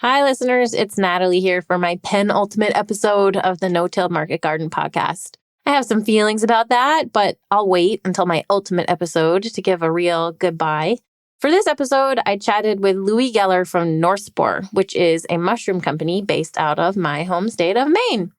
Hi, listeners. It's Natalie here for my penultimate episode of the No-Till Market Garden podcast. I have some feelings about that, but I'll wait until my ultimate episode to give a real goodbye. For this episode, I chatted with Louis Geller from North Spore, which is a mushroom company based out of my home state of Maine.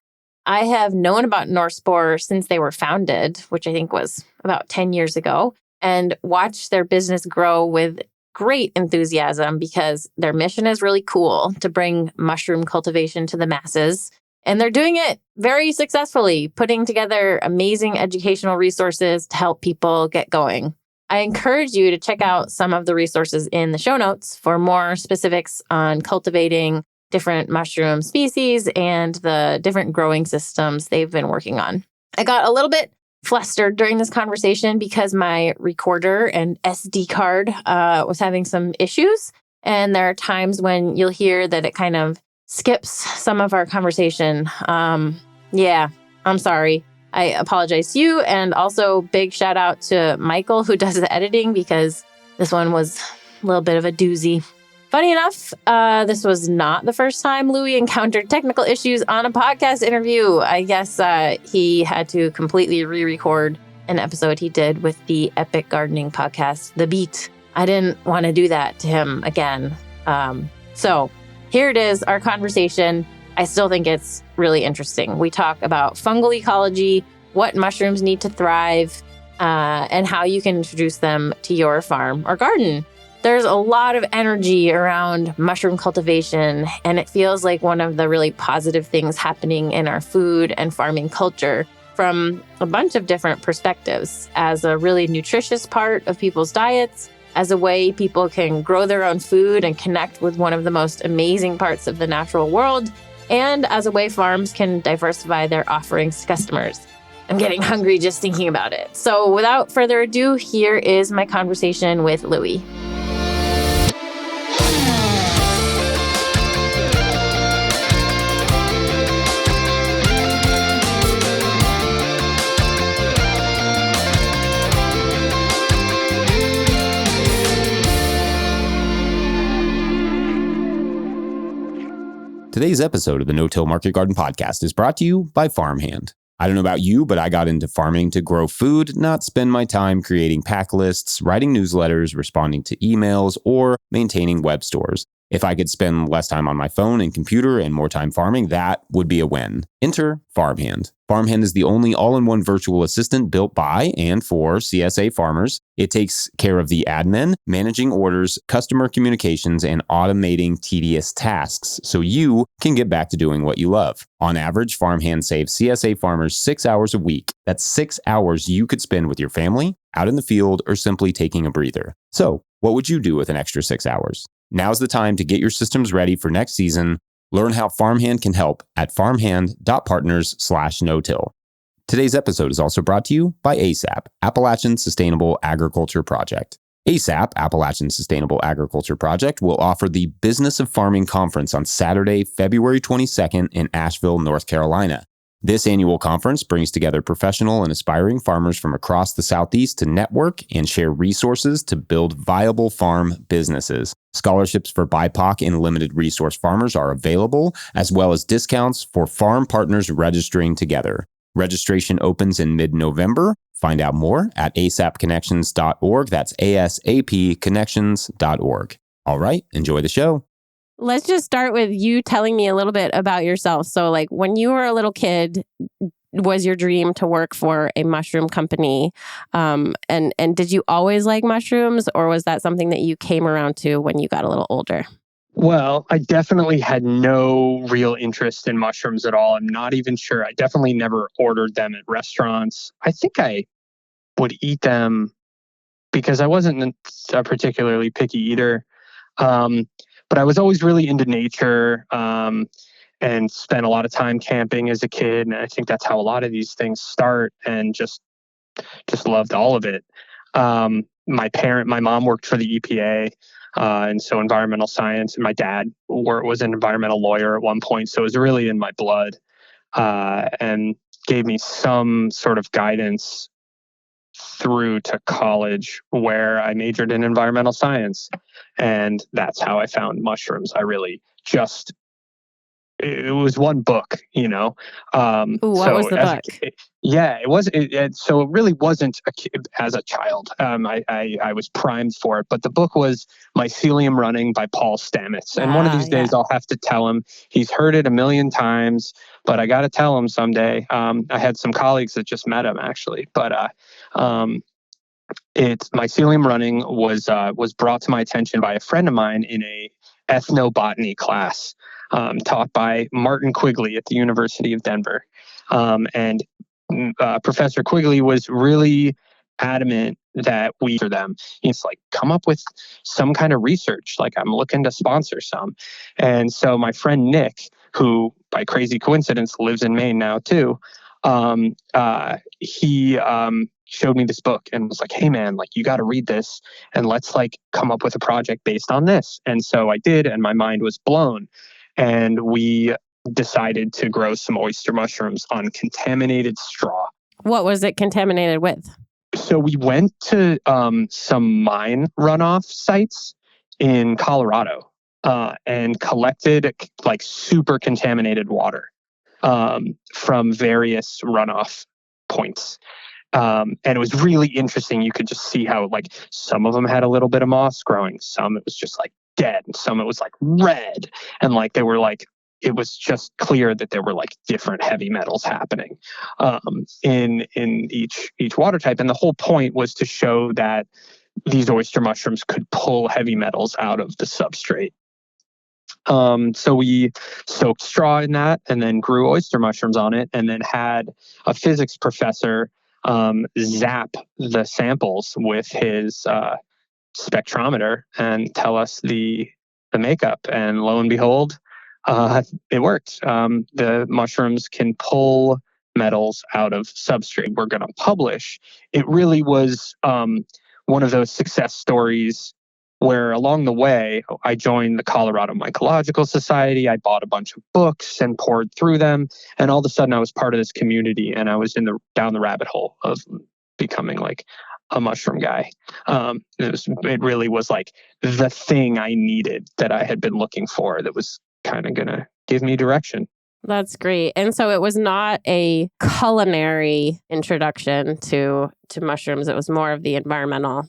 I have known about North Spore since they were founded, which I think was about 10 years ago, and watched their business grow with great enthusiasm because their mission is really cool to bring mushroom cultivation to the masses. And they're doing it very successfully, putting together amazing educational resources to help people get going. I encourage you to check out some of the resources in the show notes for more specifics on cultivating different mushroom species and the different growing systems they've been working on. I got a little bit flustered during this conversation because my recorder and SD card was having some issues. And there are times when you'll hear that it kind of skips some of our conversation. I'm sorry. I apologize to you. And also big shout out to Michael, who does the editing, because this one was a little bit of a doozy. Funny enough, this was not the first time Louis encountered technical issues on a podcast interview. I guess he had to completely re-record an episode he did with the epic gardening podcast, The Beat. I didn't want to do that to him again. So here it is, our conversation. I still think it's really interesting. We talk about fungal ecology, what mushrooms need to thrive, and how you can introduce them to your farm or garden. There's a lot of energy around mushroom cultivation, and it feels like one of the really positive things happening in our food and farming culture from a bunch of different perspectives, as a really nutritious part of people's diets, as a way people can grow their own food and connect with one of the most amazing parts of the natural world, and as a way farms can diversify their offerings to customers. I'm getting hungry just thinking about it. So without further ado, here is my conversation with Louis. Today's episode of the No-Till Market Garden podcast is brought to you by Farmhand. I don't know about you, but I got into farming to grow food, not spend my time creating pack lists, writing newsletters, responding to emails, or maintaining web stores. If I could spend less time on my phone and computer and more time farming, that would be a win. Enter Farmhand. Farmhand is the only all-in-one virtual assistant built by and for CSA farmers. It takes care of the admin, managing orders, customer communications, and automating tedious tasks so you can get back to doing what you love. On average, Farmhand saves CSA farmers 6 hours a week. That's 6 hours you could spend with your family, out in the field, or simply taking a breather. So, what would you do with an extra 6 hours? Now's the time to get your systems ready for next season. Learn how Farmhand can help at farmhand.partners/no-till. Today's episode is also brought to you by ASAP, Appalachian Sustainable Agriculture Project. ASAP, Appalachian Sustainable Agriculture Project, will offer the Business of Farming Conference on Saturday, February 22nd in Asheville, North Carolina. This annual conference brings together professional and aspiring farmers from across the Southeast to network and share resources to build viable farm businesses. Scholarships for BIPOC and limited resource farmers are available, as well as discounts for farm partners registering together. Registration opens in mid-November. Find out more at asapconnections.org. That's asapconnections.org. All right, enjoy the show. Let's just start with you telling me a little bit about yourself. So like when you were a little kid, was your dream to work for a mushroom company? And did you always like mushrooms, or was that something that you came around to when you got a little older? Well, I definitely had no real interest in mushrooms at all. I'm not even sure. I definitely never ordered them at restaurants. I think I would eat them because I wasn't a particularly picky eater. But I was always really into nature and spent a lot of time camping as a kid. And I think that's how a lot of these things start, and just loved all of it. My mom worked for the EPA, and so environmental science, and my dad was an environmental lawyer at one point. So it was really in my blood, and gave me some sort of guidance through to college, where I majored in environmental science. And that's how I found mushrooms. It was one book, you know. Ooh, what was So the as book? yeah, it was. So it really wasn't as a child. I was primed for it, but the book was Mycelium Running by Paul Stamets. And one of these Yeah. days, I'll have to tell him. He's heard it a million times, but I got to tell him someday. I had some colleagues that just met him actually, but it's Mycelium Running was brought to my attention by a friend of mine in a ethnobotany class taught by Martin Quigley at the University of Denver. And Professor Quigley was really adamant that we for them. It's like, come up with some kind of research. Like, I'm looking to sponsor some. And so my friend Nick, who by crazy coincidence lives in Maine now too, he showed me this book and was like, hey man, like, you got to read this and let's like come up with a project based on this. And so I did, and my mind was blown. And we decided to grow some oyster mushrooms on contaminated straw. What was it contaminated with? So we went to some mine runoff sites in Colorado and collected like super contaminated water from various runoff points. And it was really interesting. You could just see how like some of them had a little bit of moss growing, some it was just like dead, and some it was like red, and like they were like, it was just clear that there were like different heavy metals happening in each water type. And the whole point was to show that these oyster mushrooms could pull heavy metals out of the substrate. So we soaked straw in that and then grew oyster mushrooms on it, and then had a physics professor zap the samples with his spectrometer and tell us the makeup. And lo and behold, it worked. The mushrooms can pull metals out of substrate. We're going to publish. It really was one of those success stories where along the way, I joined the Colorado Mycological Society. I bought a bunch of books and poured through them. And all of a sudden I was part of this community, and I was down the rabbit hole of becoming like a mushroom guy. It really was like the thing I needed that I had been looking for, that was kind of going to give me direction. That's great. And so it was not a culinary introduction to mushrooms. It was more of the environmental.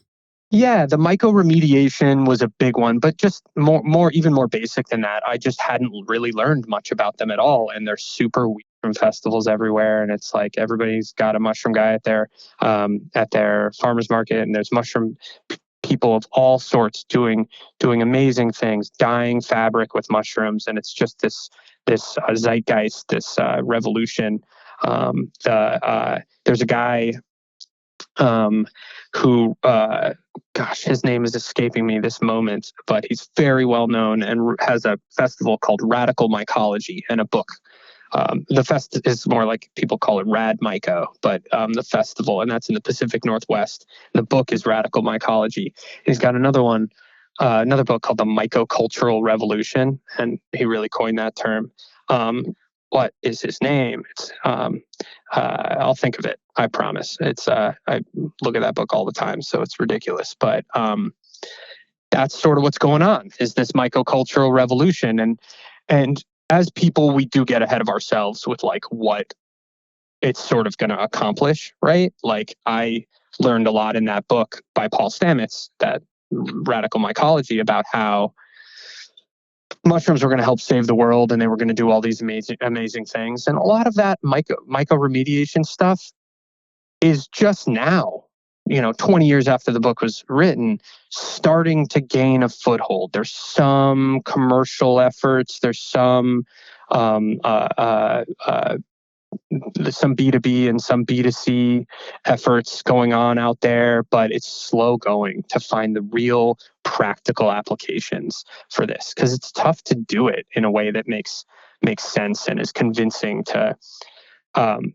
Yeah, the mycoremediation was a big one, but just even more basic than that. I just hadn't really learned much about them at all, and they're super weird from festivals everywhere. And it's like everybody's got a mushroom guy at their farmers market, and there's mushroom people of all sorts doing amazing things, dyeing fabric with mushrooms, and it's just this zeitgeist, this revolution. There's a guy who, gosh, his name is escaping me this moment, but he's very well known and has a festival called Radical Mycology, and a book. The fest is more like people call it Rad Myco, but the festival, and that's in the Pacific Northwest. The book is Radical Mycology. He's got another book called The Mycocultural Revolution, and he really coined that term. What is his name? It's I'll think of it. I promise. It's I look at that book all the time, so it's ridiculous. But that's sort of what's going on, is this mycocultural revolution. And as people, we do get ahead of ourselves with like what it's sort of going to accomplish, right? Like, I learned a lot in that book by Paul Stamets, that Radical Mycology, about how mushrooms were going to help save the world, and they were going to do all these amazing things. And a lot of that mycoremediation stuff is just now, 20 years after the book was written, starting to gain a foothold. There's some commercial efforts. There's some B2B and some B2C efforts going on out there, but it's slow going to find the real practical applications for this, because it's tough to do it in a way that makes sense and is convincing to an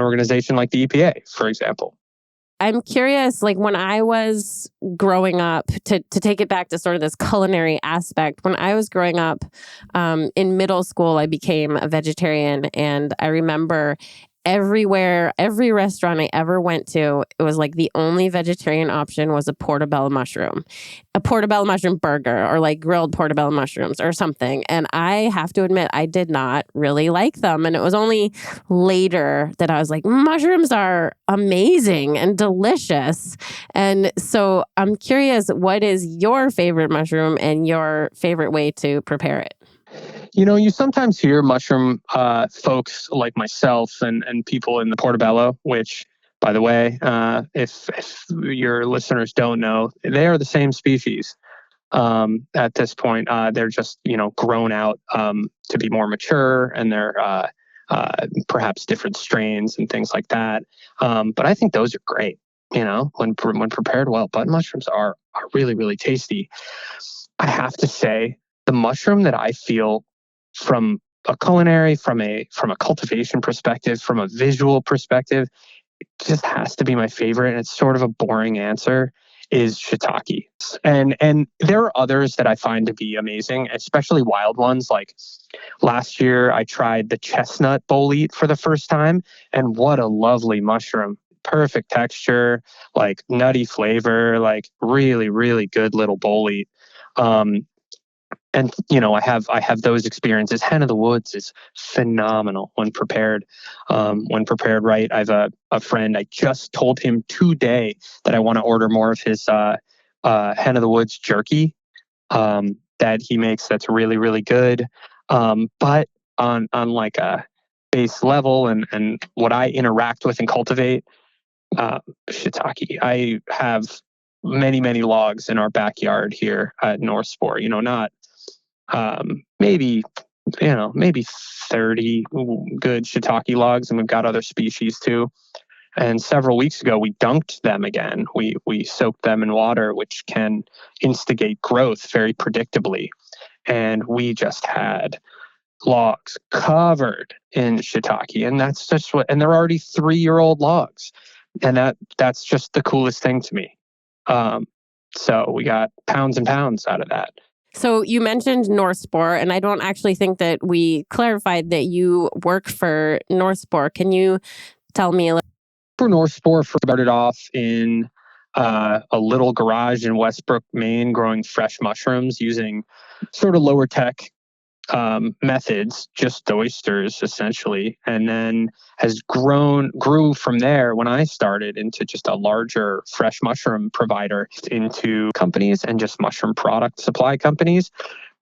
organization like the EPA, for example. I'm curious, like when I was growing up, to take it back to sort of this culinary aspect, when I was growing up in middle school, I became a vegetarian. And I remember everywhere, every restaurant I ever went to, it was like the only vegetarian option was a portobello mushroom burger, or like grilled portobello mushrooms or something. And I have to admit, I did not really like them. And it was only later that I was like, mushrooms are amazing and delicious. And so I'm curious, what is your favorite mushroom and your favorite way to prepare it? You sometimes hear mushroom folks like myself and people in the portobello, which, by the way, if your listeners don't know, they are the same species at this point. They're just, grown out to be more mature, and they're perhaps different strains and things like that. But I think those are great, when prepared well. Button mushrooms are really, really tasty. I have to say, the mushroom that I feel from a culinary, from a cultivation perspective, from a visual perspective, it just has to be my favorite. And it's sort of a boring answer, is shiitake. And there are others that I find to be amazing, especially wild ones. Like last year, I tried the chestnut bolete for the first time, and what a lovely mushroom. Perfect texture, like nutty flavor, like really, really good little bolete. And I have those experiences. Hen of the Woods is phenomenal when prepared right. I have a friend. I just told him today that I want to order more of his Hen of the Woods jerky that he makes. That's really, really good. But on like a base level and what I interact with and cultivate, shiitake. I have many, many logs in our backyard here at North Spore. Not maybe 30 good shiitake logs, and we've got other species too. And several weeks ago, we dunked them again. We soaked them in water, which can instigate growth very predictably. And we just had logs covered in shiitake, and that's just and they're already 3-year-old logs, and that's just the coolest thing to me. So we got pounds and pounds out of that. So you mentioned North Spore, and I don't actually think that we clarified that you work for North Spore. Can you tell me a little? For North Spore, started off in a little garage in Westbrook, Maine, growing fresh mushrooms using sort of lower tech methods, just oysters essentially, and then grew from there when I started into just a larger fresh mushroom provider, into companies and just mushroom product supply companies.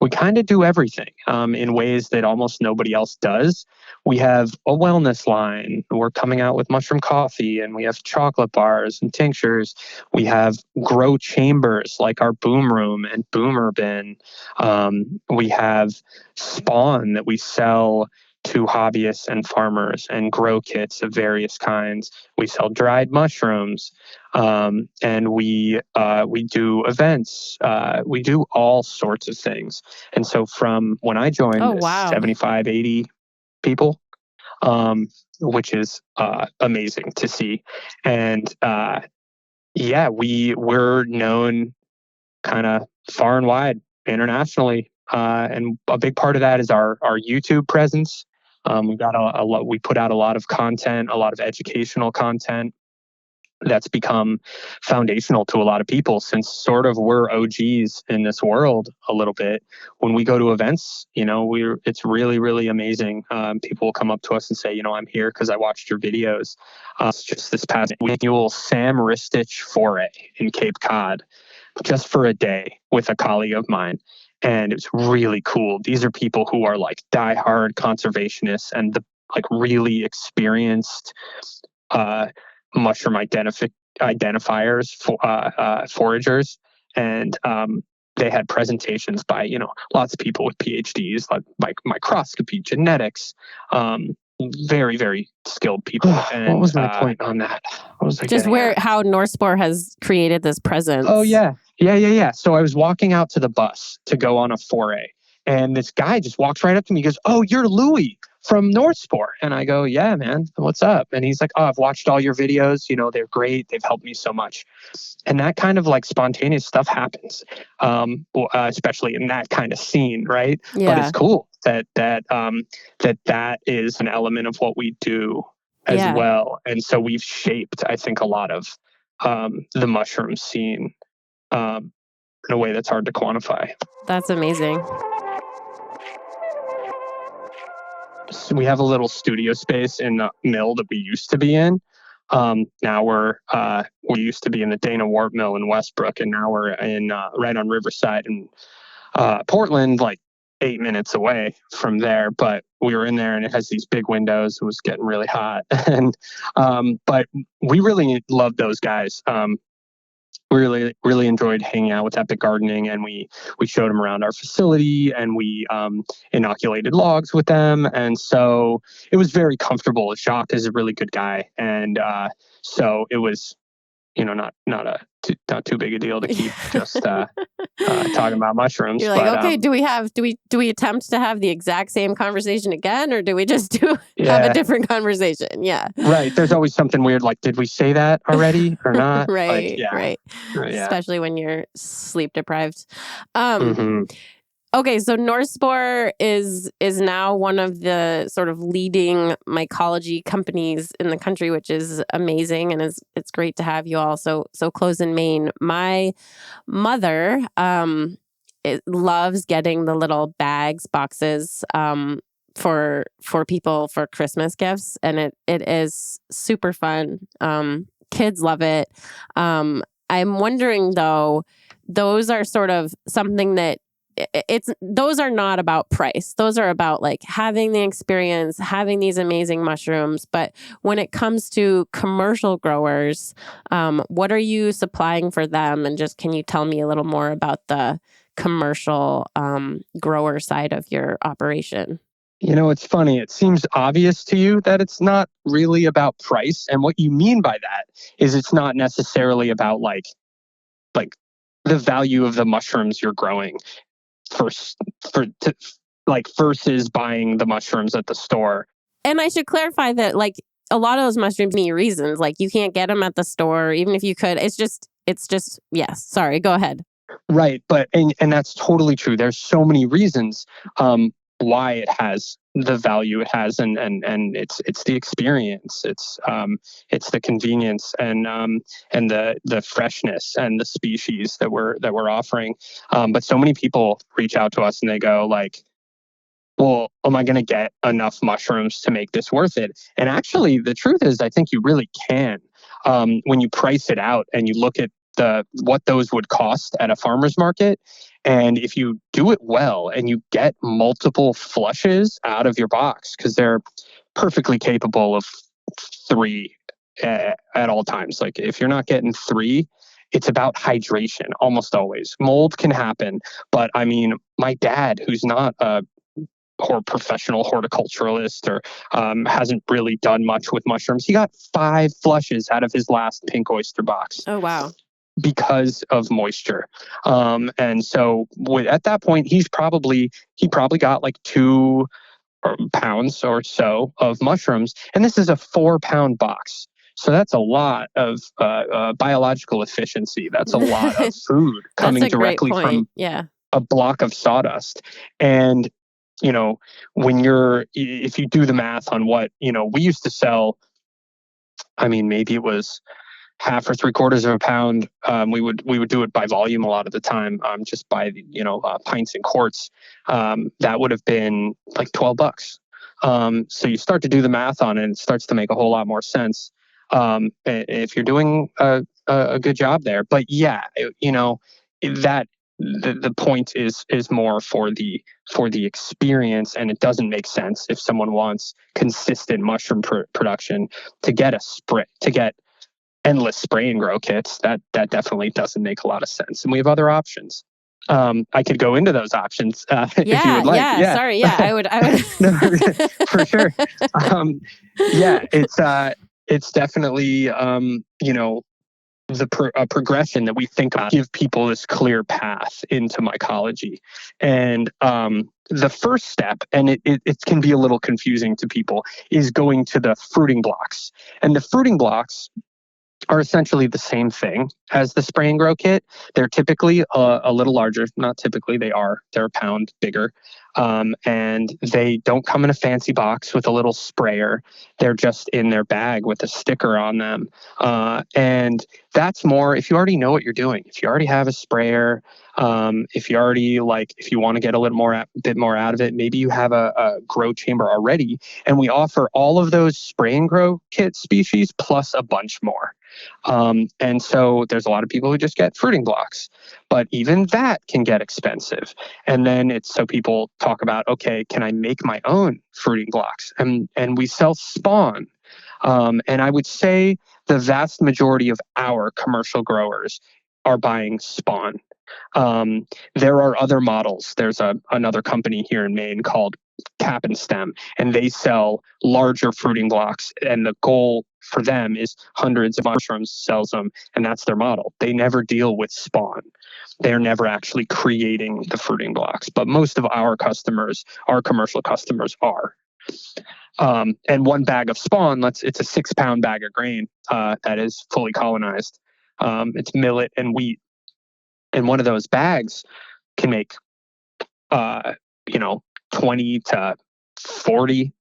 We kind of do everything in ways that almost nobody else does. We have a wellness line. We're coming out with mushroom coffee, and we have chocolate bars and tinctures. We have grow chambers like our Boom Room and Boomer Bin. We have spawn that we sell to hobbyists and farmers, and grow kits of various kinds. We sell dried mushrooms, and we do events. We do all sorts of things. And so from when I joined, 75, 80 people, which is amazing to see. And we're known kind of far and wide internationally. And a big part of that is our YouTube presence. We've got a lot. We put out a lot of content, a lot of educational content that's become foundational to a lot of people, since sort of we're OGs in this world a little bit. When we go to events, it's really, really amazing. People will come up to us and say, I'm here because I watched your videos. Just this past annual Sam Ristich foray in Cape Cod, just for a day with a colleague of mine. And it's really cool. These are people who are like diehard conservationists and the like really experienced mushroom identifiers, foragers. And they had presentations by, lots of people with PhDs, like microscopy, genetics, very, very skilled people. And what was my point on that? What was I just how North Spore has created this presence? Oh, yeah. So I was walking out to the bus to go on a foray, and this guy just walks right up to me. He goes, "Oh, you're Louie from North Spore." And I go, "Yeah, man, what's up?" And he's like, "Oh, I've watched all your videos. They're great. They've helped me so much." And that kind of like spontaneous stuff happens, especially in that kind of scene, right? Yeah. But it's cool that is an element of what we do. as Yeah. well. And so we've shaped, I think, a lot of the mushroom scene in a way that's hard to quantify. That's amazing. So we have a little studio space in the mill that we used to be in. Now we used to be in the Dana Wart Mill in Westbrook, and now we're in right on Riverside in Portland, like 8 minutes away from there. But we were in there, and it has these big windows. It was getting really hot, and but we really loved those guys. We really enjoyed hanging out with Epic Gardening, and we showed them around our facility, and we inoculated logs with them, and so it was very comfortable. Jacques is a really good guy, and so it was, not too big a deal to keep just talking about mushrooms. You're like, but, okay, do we attempt to have the exact same conversation again, or do we just have Yeah. a different conversation? Yeah. Right. There's always something weird, like, did we say that already or not? Right. Like, yeah. Right. Yeah. Especially when you're sleep deprived. Mhm. Okay, so North Spore is now one of the sort of leading mycology companies in the country, which is amazing, and it's great to have you all so close in Maine. My mother loves getting the little boxes for people for Christmas gifts, and it is super fun. Kids love it. I'm wondering though, those are sort of something that those are not about price. Those are about like having the experience, having these amazing mushrooms. But when it comes to commercial growers, what are you supplying for them? And just, can you tell me a little more about the commercial grower side of your operation? It's funny. It seems obvious to you that it's not really about price. And what you mean by that is it's not necessarily about like the value of the mushrooms you're growing versus buying the mushrooms at the store. And I should clarify that like a lot of those mushrooms need reasons. Like you can't get them at the store, even if you could. It's just yes. Sorry, go ahead. Right. But and that's totally true. There's so many reasons why it has the value it has, and it's the experience, it's the convenience, and the freshness and the species that we're offering. But so many people reach out to us and they go like, well, am I going to get enough mushrooms to make this worth it? And actually, the truth is, I think you really can. When you price it out and you look at what those would cost at a farmer's market, and if you do it well and you get multiple flushes out of your box, because they're perfectly capable of 3 at all times. Like if you're not getting 3, it's about hydration almost always. Mold can happen, but I mean, my dad, who's not a professional horticulturalist or hasn't really done much with mushrooms, he got 5 flushes out of his last pink oyster box. Oh, wow. Because of moisture. And so at that point, he probably got like 2 pounds or so of mushrooms. And this is a 4-pound box. So that's a lot of biological efficiency. That's a lot of food coming directly from a block of sawdust. And, if you do the math on what, we used to sell, I mean, maybe it was half or 3/4 of a pound. We would do it by volume a lot of the time, just by pints and quarts. That would have been like $12. So you start to do the math on it, and it starts to make a whole lot more sense if you're doing a good job there. But yeah, that the point is more for the experience, and it doesn't make sense if someone wants consistent mushroom production to get endless spray and grow kits. That definitely doesn't make a lot of sense. And we have other options. I could go into those options if you would like. Yeah. Sorry. Yeah, I would. No, for sure. It's definitely a progression that we think of, give people this clear path into mycology. And the first step, and it can be a little confusing to people, is going to the fruiting blocks. And the fruiting blocks are essentially the same thing as the spray and grow kit. They're typically a little larger. Not typically, they're a pound bigger. And they don't come in a fancy box with a little sprayer. They're just in their bag with a sticker on them. And that's more if you already know what you're doing. If you already have a sprayer, if you already if you want to get a bit more out of it, maybe you have a grow chamber already. And we offer all of those spray and grow kit species plus a bunch more. And so there's a lot of people who just get fruiting blocks, but even that can get expensive. And then so people talk about, okay, can I make my own fruiting blocks? And we sell spawn. And I would say the vast majority of our commercial growers are buying spawn. There are other models. There's another company here in Maine called Cap and Stem, and they sell larger fruiting blocks. And the goal for them is hundreds of mushrooms, sells them, and that's their model. They never deal with spawn. They're never actually creating the fruiting blocks. But most of our customers, our commercial customers, are. And one bag of spawn, it's a 6-pound bag of grain that is fully colonized. It's millet and wheat. And one of those bags can make, 20 to 40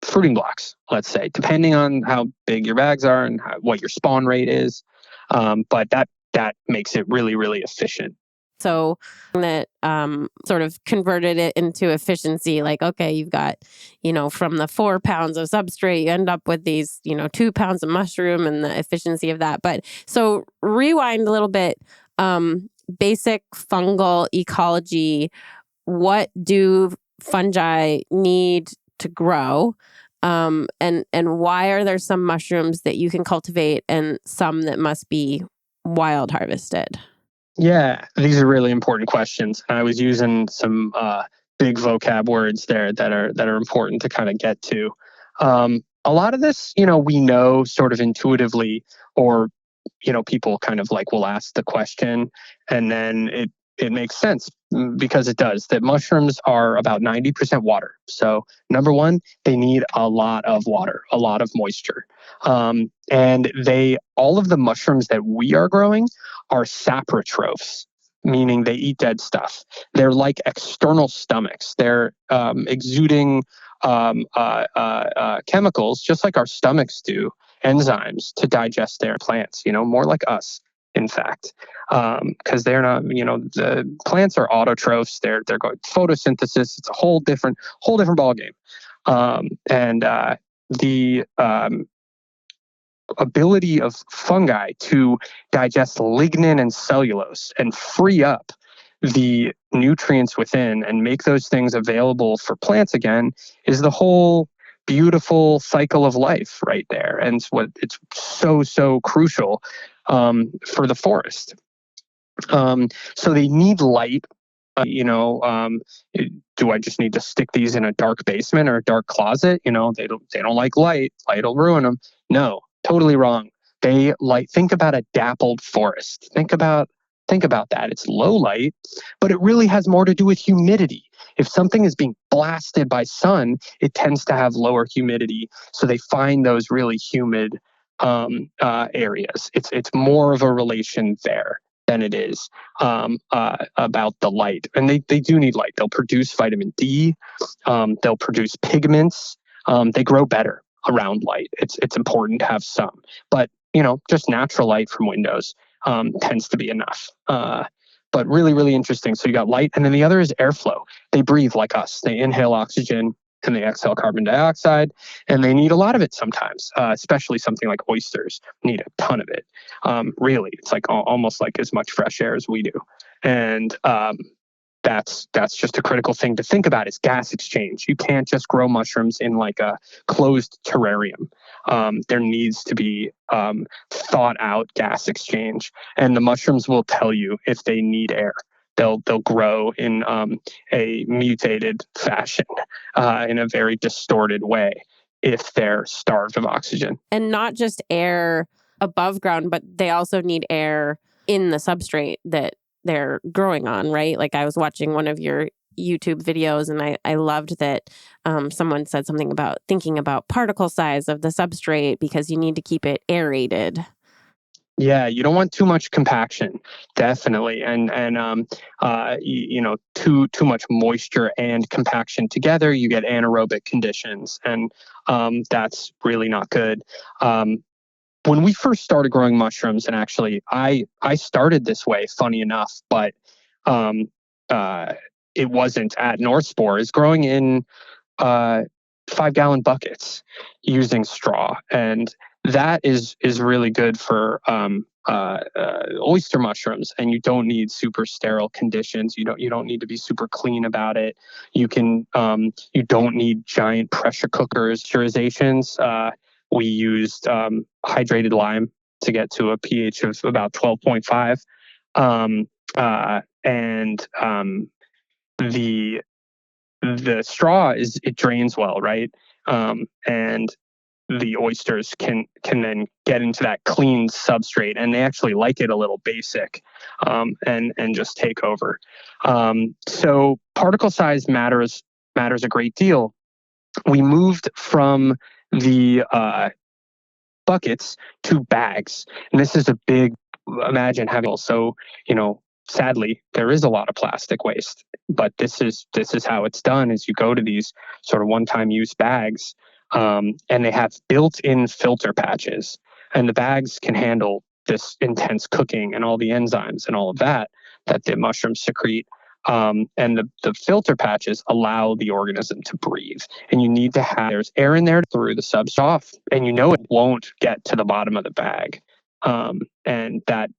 fruiting blocks, let's say, depending on how big your bags are and what your spawn rate is. But that makes it really, really efficient. So that sort of converted it into efficiency. Like, okay, you've got, from the 4 pounds of substrate, you end up with these, 2 pounds of mushroom and the efficiency of that. But so rewind a little bit. Basic fungal ecology. What do fungi need to grow? And why are there some mushrooms that you can cultivate and some that must be wild harvested? Yeah, these are really important questions. I was using some big vocab words there that are important to kind of get to. A lot of this, we know sort of intuitively, or people kind of will ask the question, and then it makes sense because it does. That mushrooms are about 90% water. So number one, they need a lot of water, a lot of moisture. And all of the mushrooms that we are growing are saprotrophs, meaning they eat dead stuff. They're like external stomachs. They're exuding chemicals, just like our stomachs do, enzymes to digest their plants, more like us, in fact, because they're not, the plants are autotrophs. They're going photosynthesis. It's a whole different ballgame. And the ability of fungi to digest lignin and cellulose and free up the nutrients within and make those things available for plants again is the whole beautiful cycle of life right there. And it's so crucial for the forest. So they need light. Do I just need to stick these in a dark basement or a dark closet? They don't like light. Light will ruin them. No, totally wrong. Think about a dappled forest. Think about that. It's low light, but it really has more to do with humidity. If something is being blasted by sun, it tends to have lower humidity. So they find those really humid areas. It's more of a relation there than it is about the light. And they do need light. They'll produce vitamin D. They'll produce pigments. They grow better around light. It's important to have some. But, just natural light from windows tends to be enough. But really, really interesting. So you got light. And then the other is airflow. They breathe like us. They inhale oxygen and they exhale carbon dioxide, and they need a lot of it sometimes, especially something like oysters need a ton of it. Really, it's almost like as much fresh air as we do. And that's just a critical thing to think about is gas exchange. You can't just grow mushrooms in a closed terrarium. There needs to be thought out gas exchange, and the mushrooms will tell you if they need air. They'll grow in a mutated fashion, in a very distorted way, if they're starved of oxygen. And not just air above ground, but they also need air in the substrate that they're growing on, right? Like I was watching one of your YouTube videos, and I loved that someone said something about thinking about particle size of the substrate because you need to keep it aerated. Yeah, you don't want too much compaction, definitely, and too much moisture and compaction together, you get anaerobic conditions, and that's really not good. When we first started growing mushrooms, and actually, I started this way, funny enough, but it wasn't at North Spore. Is growing in 5-gallon buckets using straw, and that is really good for oyster mushrooms. And you don't need super sterile conditions. You don't need to be super clean about it. You don't need giant pressure cookers. Pasteurizations. We used hydrated lime to get to a pH of about 12.5, and the straw it drains well, right? And the oysters can then get into that clean substrate, and they actually like it a little basic, and just take over. So particle size matters a great deal. We moved from the buckets to bags, and this is a big. Imagine having sadly, there is a lot of plastic waste, but this is how it's done. Is you go to these sort of one-time use bags, and they have built-in filter patches, and the bags can handle this intense cooking and all the enzymes and all of that the mushrooms secrete. And the filter patches allow the organism to breathe, and you need to have there's air in there through the substrate, and it won't get to the bottom of the bag, and that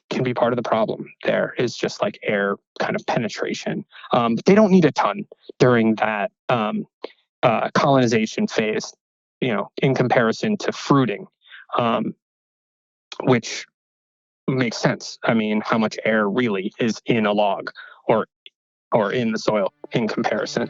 can be part of the problem. There is just like air kind of penetration. But they don't need a ton during that colonization phase, in comparison to fruiting, which makes sense. I mean, how much air really is in a log or in the soil in comparison?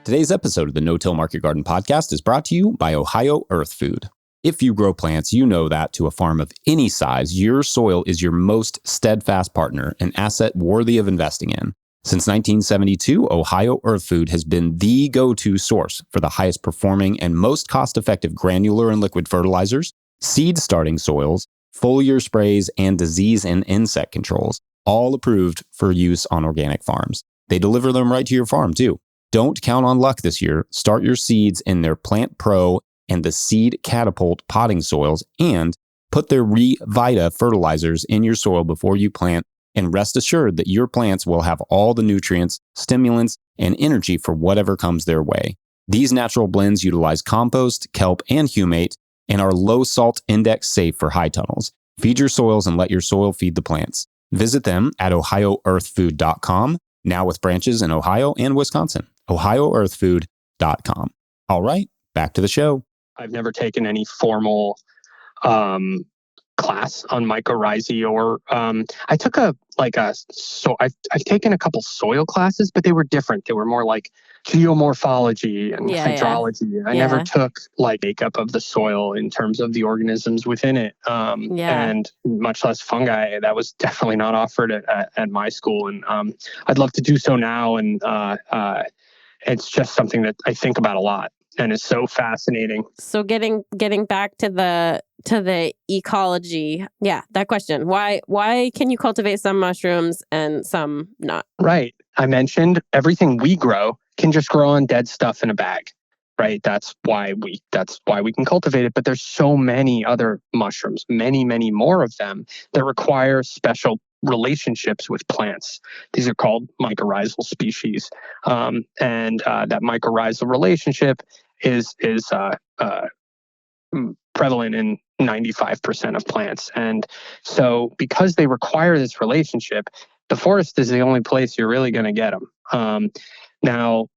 Today's episode of the No-Till Market Garden podcast is brought to you by Ohio Earth Food. If you grow plants, you know that to a farm of any size, your soil is your most steadfast partner, an asset worthy of investing in. Since 1972, Ohio Earth Food has been the go-to source for the highest performing and most cost-effective granular and liquid fertilizers, seed starting soils, foliar sprays, and disease and insect controls, all approved for use on organic farms. They deliver them right to your farm, too. Don't count on luck this year. Start your seeds in their Plant Pro and the Seed Catapult potting soils, and put their ReVita fertilizers in your soil before you plant, and rest assured that your plants will have all the nutrients, stimulants, and energy for whatever comes their way. These natural blends utilize compost, kelp, and humate, and are low salt index safe for high tunnels. Feed your soils and let your soil feed the plants. Visit them at ohioearthfood.com, now with branches in Ohio and Wisconsin. ohioearthfood.com. All right, back to the show. I've never taken any formal class on mycorrhizae, or I took I've taken a couple soil classes, but they were different. They were more like geomorphology and hydrology. I never took like makeup of the soil in terms of the organisms within it, and much less fungi. That was definitely not offered at my school, and I'd love to do so now. And it's just something that I think about a lot, and it's so fascinating. So getting back to the ecology, that question. Why can you cultivate some mushrooms and some not? Right. I mentioned everything we grow can just grow on dead stuff in a bag. Right. That's why we can cultivate it. But there's so many other mushrooms, many, many more of them, that require special relationships with plants. These are called mycorrhizal species. And that mycorrhizal relationship is prevalent in 95% of plants. And so because they require this relationship, the forest is the only place you're really going to get them. Now,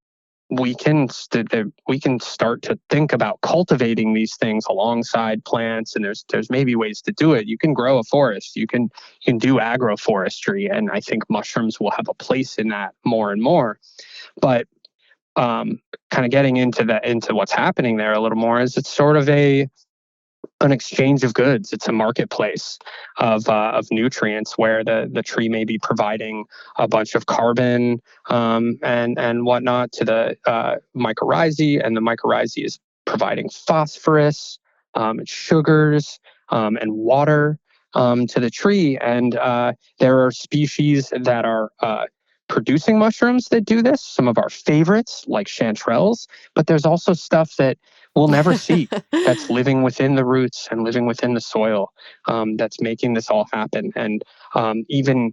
we can start to think about cultivating these things alongside plants, and there's maybe ways to do it. You can grow a forest, you can do agroforestry, and I think mushrooms will have a place in that more and more. But kind of getting into what's happening there a little more, is it's sort of an exchange of goods. It's a marketplace of nutrients where the tree may be providing a bunch of carbon and whatnot to the mycorrhizae, and the mycorrhizae is providing phosphorus, and sugars, and water to the tree. And there are species that are producing mushrooms that do this. Some of our favorites, like chanterelles, but there's also stuff that we'll never see that's living within the roots and living within the soil, that's making this all happen. And even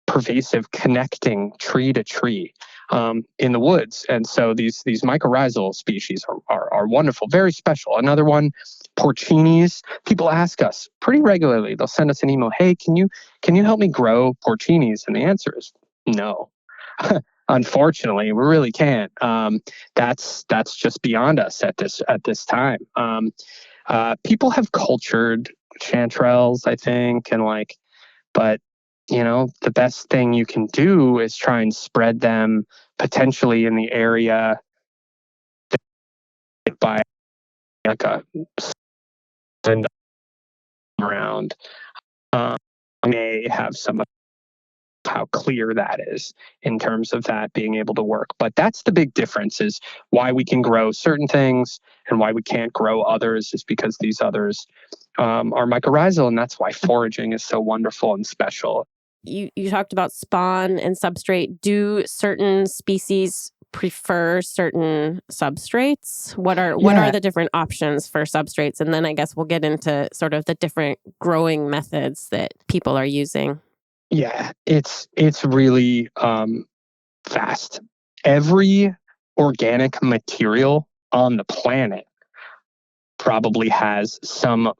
pervasive, connecting tree to tree in the woods. And so these mycorrhizal species are wonderful, very special. Another one, porcinis. People ask us pretty regularly. They'll send us an email, "Hey, can you help me grow porcinis?" And the answer is no. Unfortunately, we really can't. That's just beyond us at this time. People have cultured chanterelles, I think, and but the best thing you can do is try and spread them potentially in the area by like a around. May have some of how clear that is in terms of that being able to work. But that's the big difference, is why we can grow certain things and why we can't grow others, is because these others are mycorrhizal, and that's why foraging is so wonderful and special. You talked about spawn and substrate. Do certain species prefer certain substrates? What are the different options for substrates? And then I guess we'll get into sort of the different growing methods that people are using. Yeah, it's really fast. Every organic material on the planet probably has some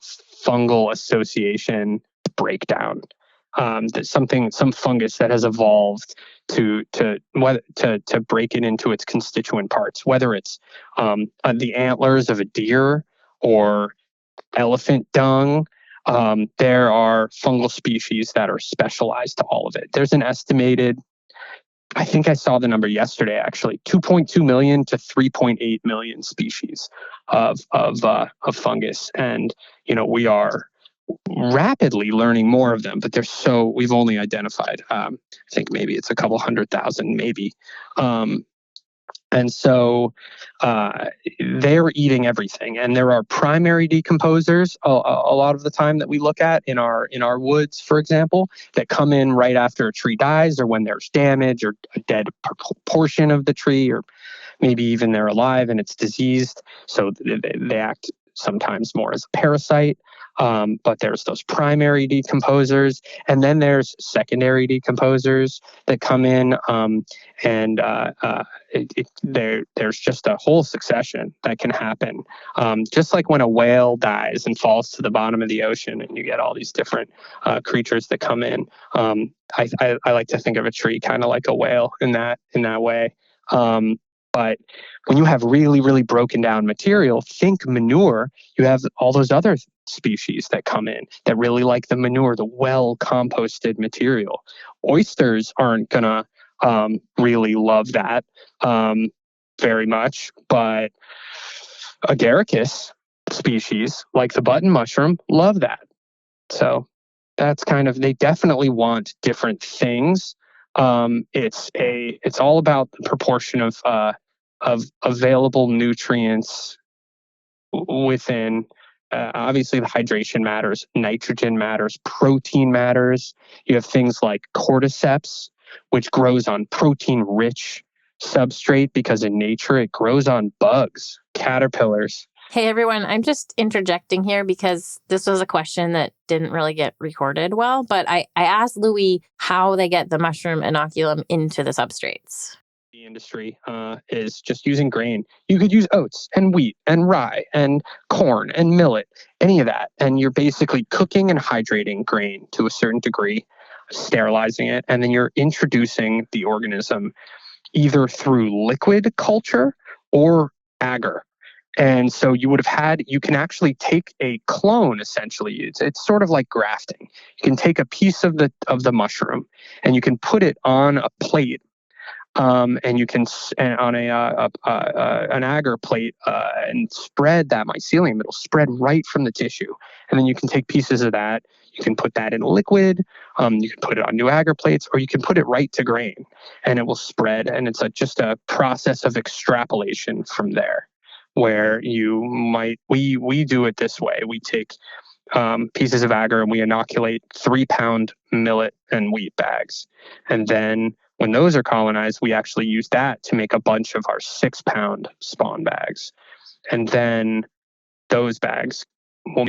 fungal association breakdown. There's some fungus that has evolved to break it into its constituent parts, whether it's the antlers of a deer or elephant dung. There are fungal species that are specialized to all of it. There's an estimated, I think I saw the number yesterday, actually, 2.2 million to 3.8 million species of fungus. And, we are rapidly learning more of them, but we've only identified, I think maybe it's a couple 100,000, maybe. And so they're eating everything. And there are primary decomposers a lot of the time that we look at in our woods, for example, that come in right after a tree dies, or when there's damage or a dead portion of the tree, or maybe even they're alive and it's diseased. So they act sometimes more as a parasite. But there's those primary decomposers, and then there's secondary decomposers that come in, and there's just a whole succession that can happen. Just like when a whale dies and falls to the bottom of the ocean, and you get all these different creatures that come in. I like to think of a tree kind of like a whale in that way. But when you have really, really broken down material, think manure, you have all those other species that come in that really like the manure, the well composted material. Oysters aren't going to really love that very much, but agaricus species like the button mushroom love that. So that's they definitely want different things. It's all about the proportion of available nutrients within. Obviously, the hydration matters, nitrogen matters, protein matters. You have things like cordyceps, which grows on protein-rich substrate because in nature it grows on bugs, caterpillars. Hey, everyone, I'm just interjecting here because this was a question that didn't really get recorded well, but I asked Louis how they get the mushroom inoculum into the substrates. The industry is just using grain. You could use oats and wheat and rye and corn and millet, any of that. And you're basically cooking and hydrating grain to a certain degree, sterilizing it, and then you're introducing the organism either through liquid culture or agar. And so you can actually take a clone, essentially. It's sort of like grafting. You can take a piece of the mushroom and you can put it on a plate and you can on an agar plate and spread that mycelium. It'll spread right from the tissue, and then you can take pieces of that. You can put that in liquid. You can put it on new agar plates, or you can put it right to grain, and it will spread. And it's just a process of extrapolation from there, where we do it this way. We take pieces of agar and we inoculate 3-pound millet and wheat bags, and then when those are colonized, we actually use that to make a bunch of our 6-pound spawn bags. And then those bags will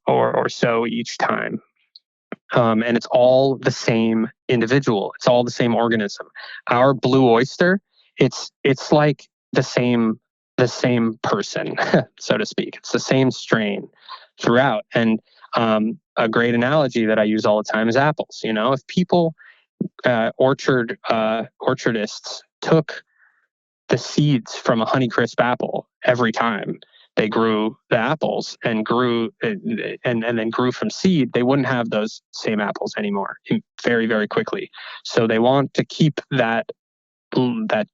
or so each time. And it's all the same individual. It's all the same organism. Our blue oyster, it's like the same person, so to speak. It's the same strain throughout. And a great analogy that I use all the time is apples. If people orchardists took the seeds from a Honeycrisp apple every time they grew the apples and then grew from seed, they wouldn't have those same apples anymore very, very quickly. So they want to keep that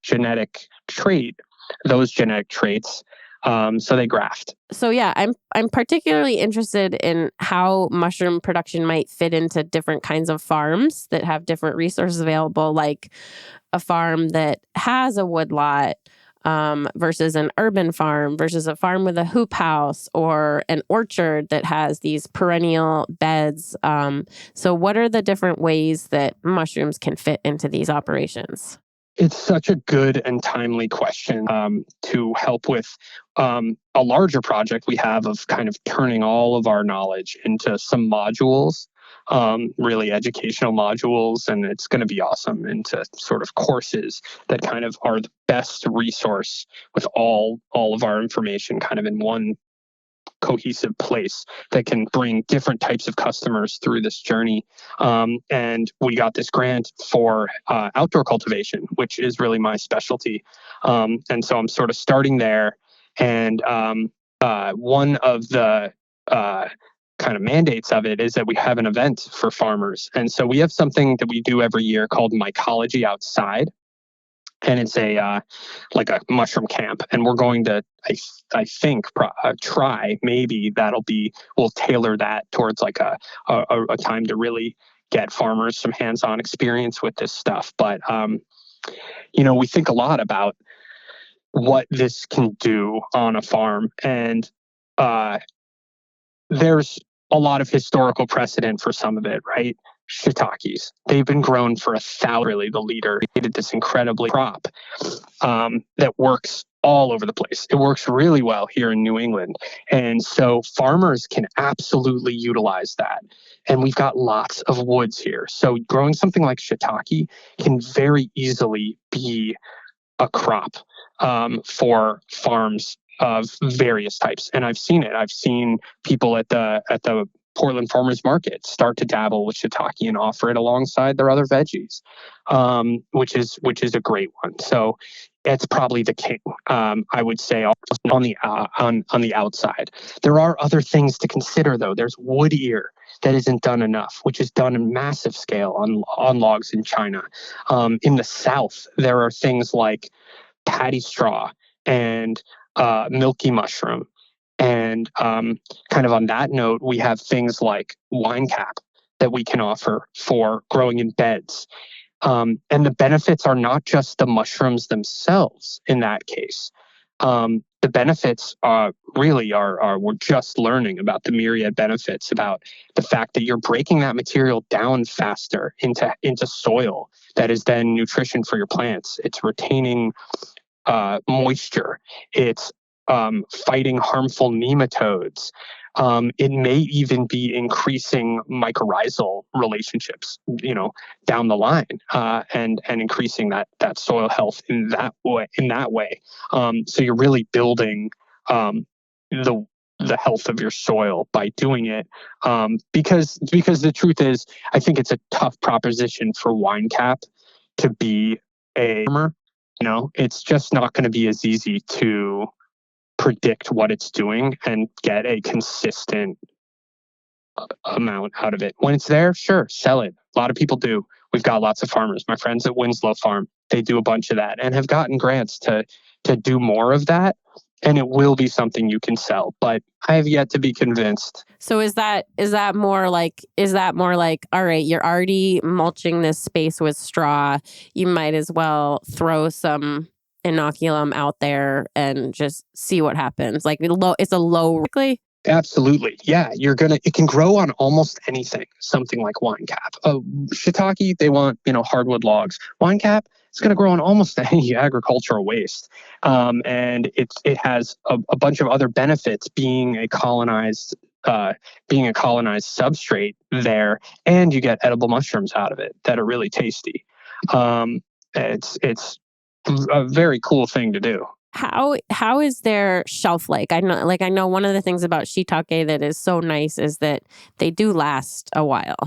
genetic trait, those genetic traits. So they graft. So yeah, I'm particularly interested in how mushroom production might fit into different kinds of farms that have different resources available, like a farm that has a woodlot versus an urban farm versus a farm with a hoop house, or an orchard that has these perennial beds. So what are the different ways that mushrooms can fit into these operations? It's such a good and timely question to help with a larger project we have of kind of turning all of our knowledge into some modules, really educational modules, and it's going to be awesome, into sort of courses that kind of are the best resource with all of our information kind of in one cohesive place that can bring different types of customers through this journey. And we got this grant for outdoor cultivation, which is really my specialty. And so I'm sort of starting there. And one of the kind of mandates of it is that we have an event for farmers. And so we have something that we do every year called Mycology Outside. And it's like a mushroom camp, and we're going to, I think, try. Maybe we'll tailor that towards like a time to really get farmers some hands-on experience with this stuff. But we think a lot about what this can do on a farm, and there's a lot of historical precedent for some of it, right? Shiitakes. They've been grown for 1,000. Really, the leader created this incredibly crop that works all over the place. It works really well here in New England. And so farmers can absolutely utilize that. And we've got lots of woods here. So growing something like shiitake can very easily be a crop for farms of various types. And I've seen it. I've seen people at the Portland Farmers Market start to dabble with shiitake and offer it alongside their other veggies, which is a great one. So it's probably the king, I would say, on the outside. There are other things to consider, though. There's wood ear that isn't done enough, which is done in massive scale on logs in China. In the South, there are things like paddy straw and milky mushroom. And kind of on that note, we have things like wine cap that we can offer for growing in beds. And the benefits are not just the mushrooms themselves in that case. The benefits we're just learning about the myriad benefits, about the fact that you're breaking that material down faster into soil that is then nutrition for your plants. It's retaining moisture. It's fighting harmful nematodes. It may even be increasing mycorrhizal relationships, down the line, and increasing that soil health in that way. So you're really building the health of your soil by doing it. Because the truth is, I think it's a tough proposition for wine cap to be a farmer. It's just not going to be as easy to predict what it's doing and get a consistent amount out of it. When it's there, sure, sell it. A lot of people do. we've got lots of farmers. My friends at Winslow Farm, they do a bunch of that and have gotten grants to do more of that. And it will be something you can sell, but I have yet to be convinced. So is that more like, all right, you're already mulching this space with straw. You might as well throw some inoculum out there and just see what happens. Like it's a low. Absolutely. Yeah. It can grow on almost anything, something like wine cap. Shiitake, they want, hardwood logs. Wine cap, it's going to grow on almost any agricultural waste. And it has a bunch of other benefits being a colonized substrate there, and you get edible mushrooms out of it that are really tasty. It's a very cool thing to do. How is their shelf like? I know one of the things about shiitake that is so nice is that they do last a while.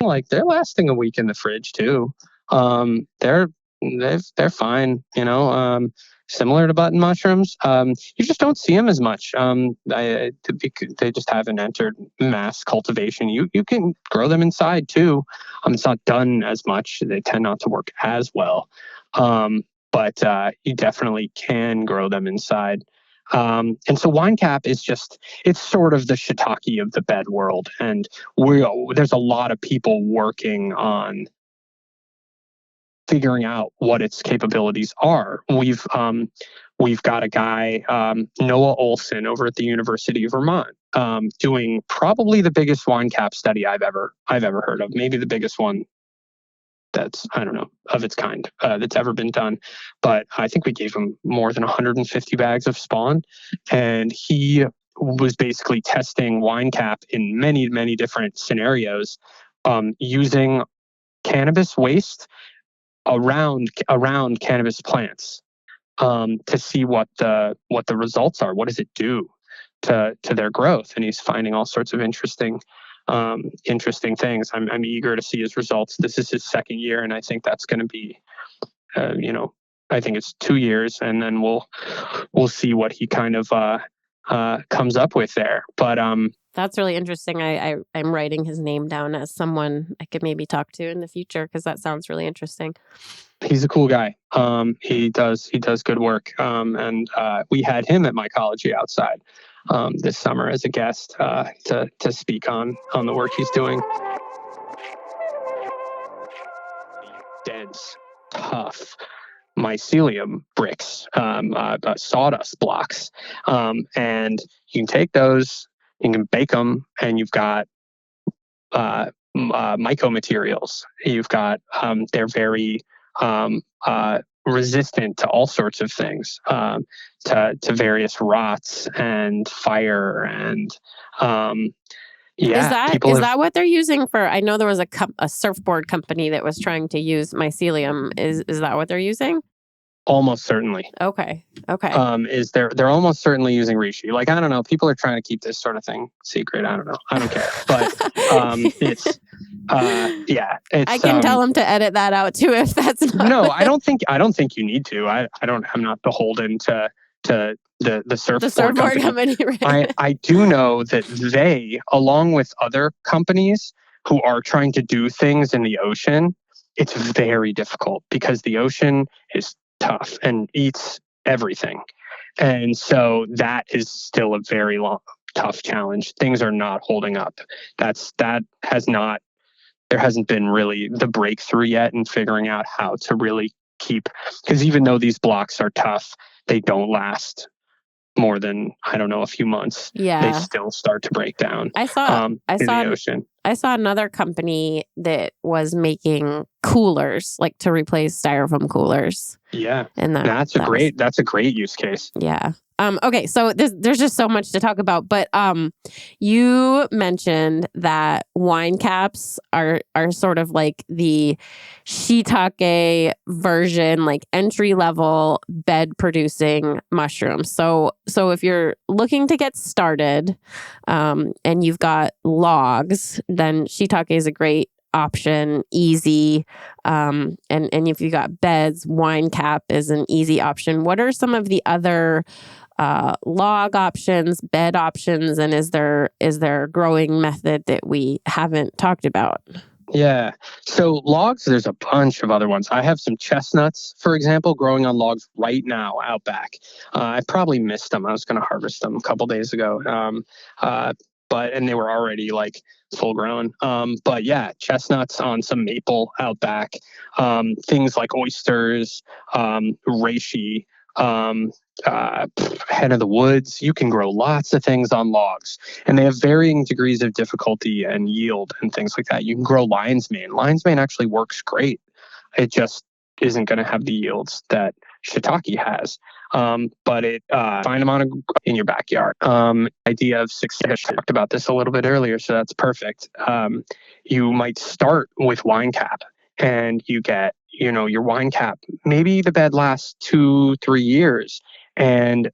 Like they're lasting a week in the fridge too. They're fine, similar to button mushrooms. You just don't see them as much. They just haven't entered mass cultivation. You can grow them inside too. It's not done as much. They tend not to work as well. But you definitely can grow them inside. And so wine cap is it's sort of the shiitake of the bed world. And there's a lot of people working on figuring out what its capabilities are. We've got a guy, Noah Olson, over at the University of Vermont, doing probably the biggest wine cap study I've ever heard of. Maybe the biggest one that's, I don't know, of its kind that's ever been done. But I think we gave him more than 150 bags of spawn, and he was basically testing wine cap in many, many different scenarios, using cannabis waste around cannabis plants, to see what the results are. What does it do to their growth? And he's finding all sorts of interesting things. I'm eager to see his results. This is his second year, and I think that's going to be, I think it's 2 years, and then we'll see what he kind of comes up with there. But that's really interesting. I'm writing his name down as someone I could maybe talk to in the future, because that sounds really interesting. He's a cool guy. He does good work. And we had him at Mycology Outside this summer as a guest to speak on the work he's doing. Dense, tough mycelium bricks, sawdust blocks, and you can take those, you can bake them, and you've got mycomaterials. You've got they're very resistant to all sorts of things, to various rots and fire, and is that what they're using for? I know there was a surfboard company that was trying to use mycelium. Is that what they're using? Almost certainly. Okay. They're almost certainly using reishi. Like, I don't know. People are trying to keep this sort of thing secret. I don't know. I don't care. But it's I can tell them to edit that out too if that's not. No, I don't think you need to. I'm not beholden to the surfboard company. Right? I do know that they, along with other companies who are trying to do things in the ocean, it's very difficult because the ocean is tough and eats everything. And so that is still a very tough challenge. Things are not holding up. There hasn't been really the breakthrough yet in figuring out how to really keep, because even though these blocks are tough, they don't last more than, I don't know, a few months. Yeah. They still start to break down. I saw the ocean. I saw another company that was making coolers, like to replace styrofoam coolers. Yeah. And that's a great use case. Yeah. Okay, so there's just so much to talk about, but you mentioned that wine caps are sort of like the shiitake version, like entry level bed producing mushrooms. So if you're looking to get started, and you've got logs, then shiitake is a great option, easy. And if you got beds, wine cap is an easy option. What are some of the other log options, bed options, and is there a growing method that we haven't talked about? Yeah. So logs, there's a bunch of other ones. I have some chestnuts, for example, growing on logs right now out back. I probably missed them. I was going to harvest them a couple days ago. And they were already like full grown. But yeah, chestnuts on some maple out back. Things like oysters, reishi, um, head of the woods. You can grow lots of things on logs, and they have varying degrees of difficulty and yield and things like that. You can grow lion's mane. Lion's mane actually works great. It just isn't going to have the yields that shiitake has. But it find them in your backyard. Idea of success. I talked about this a little bit earlier, so that's perfect. You might start with wine cap, and you get your wine cap. Maybe the bed lasts 2-3 years, and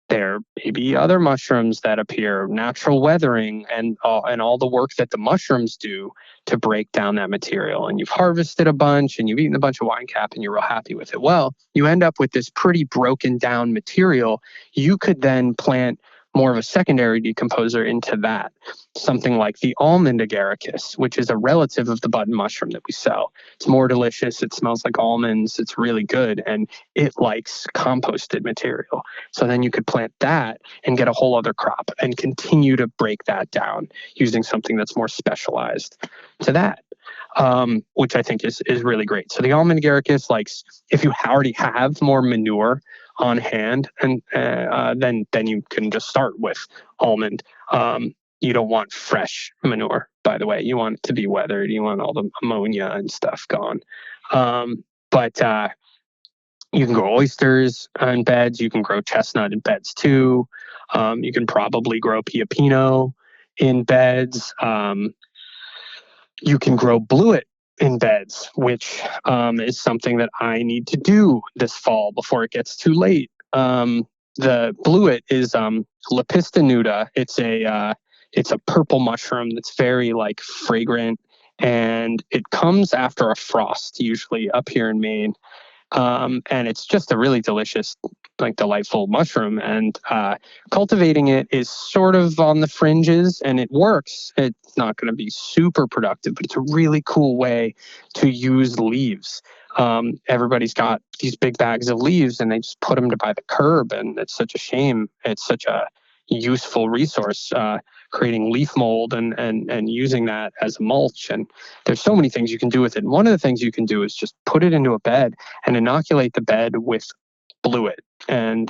there may be other mushrooms that appear, natural weathering, and all the work that the mushrooms do to break down that material. And you've harvested a bunch and you've eaten a bunch of wine cap and you're real happy with it. Well, you end up with this pretty broken down material. You could then plant more of a secondary decomposer into that. Something like the almond agaricus, which is a relative of the button mushroom that we sell. It's more delicious. It smells like almonds. It's really good. And it likes composted material. So then you could plant that and get a whole other crop and continue to break that down using something that's more specialized to that, which I think is really great. So the almond agaricus likes, if you already have more manure on hand, and then you can just start with almond. You don't want fresh manure, by the way. You want it to be weathered. You want all the ammonia and stuff gone. But you can grow oysters in beds. You can grow chestnut in beds too. You can probably grow piapino in beds. You can grow blewit in beds, which is something that I need to do this fall before it gets too late. The blewit is Lepista nuda. It's a purple mushroom that's very like fragrant, and it comes after a frost, usually up here in Maine. And it's just a really delicious, like delightful mushroom. And cultivating it is sort of on the fringes, and it works. It's not going to be super productive, but it's a really cool way to use leaves. Everybody's got these big bags of leaves, and they just put them by the curb, and it's such a shame. It's such a useful resource, creating leaf mold and using that as a mulch. And there's so many things you can do with it. And one of the things you can do is just put it into a bed and inoculate the bed with blewit. And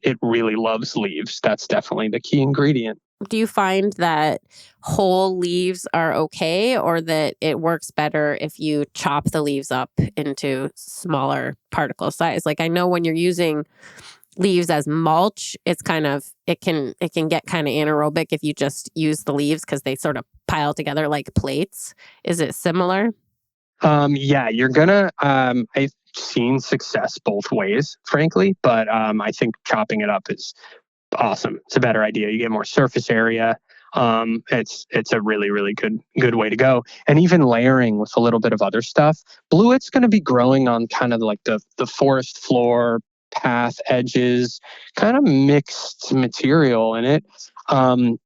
it really loves leaves. That's definitely the key ingredient. Do you find that whole leaves are okay, or that it works better if you chop the leaves up into smaller particle size? Like I know when you're using leaves as mulch, it's kind of it can get kind of anaerobic if you just use the leaves because they sort of pile together like plates. Is it similar? Yeah, you're gonna. I've seen success both ways, frankly, but I think chopping it up is awesome. It's a better idea. You get more surface area. It's a really good way to go. And even layering with a little bit of other stuff. Blewit's going to be growing on kind of like the forest floor, path edges, kind of mixed material in it.